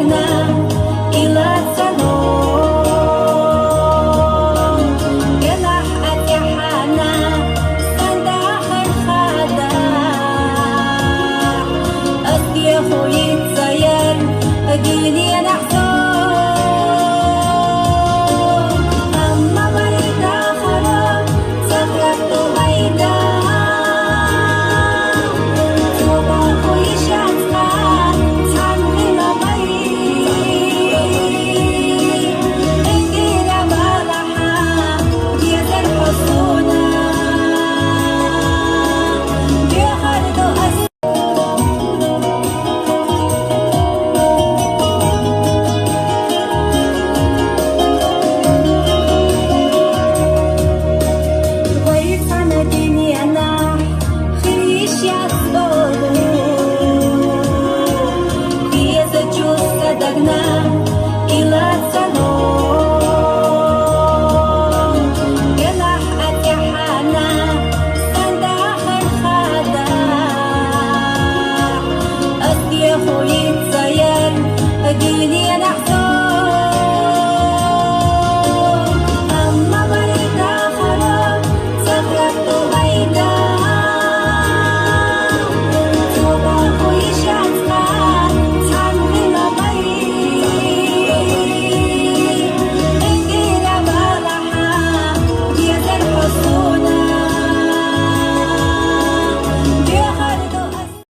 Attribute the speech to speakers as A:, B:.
A: صدقنا إلى السلام جناح أتيحنا صنداق الخداع أصديخ يتزين أديني نحزون أما مريدا خراب سخرت ميدا توباخ يشعطنا تعلمنا ميت إنجينا مالحا يزل حصونا بيخردو صدقنا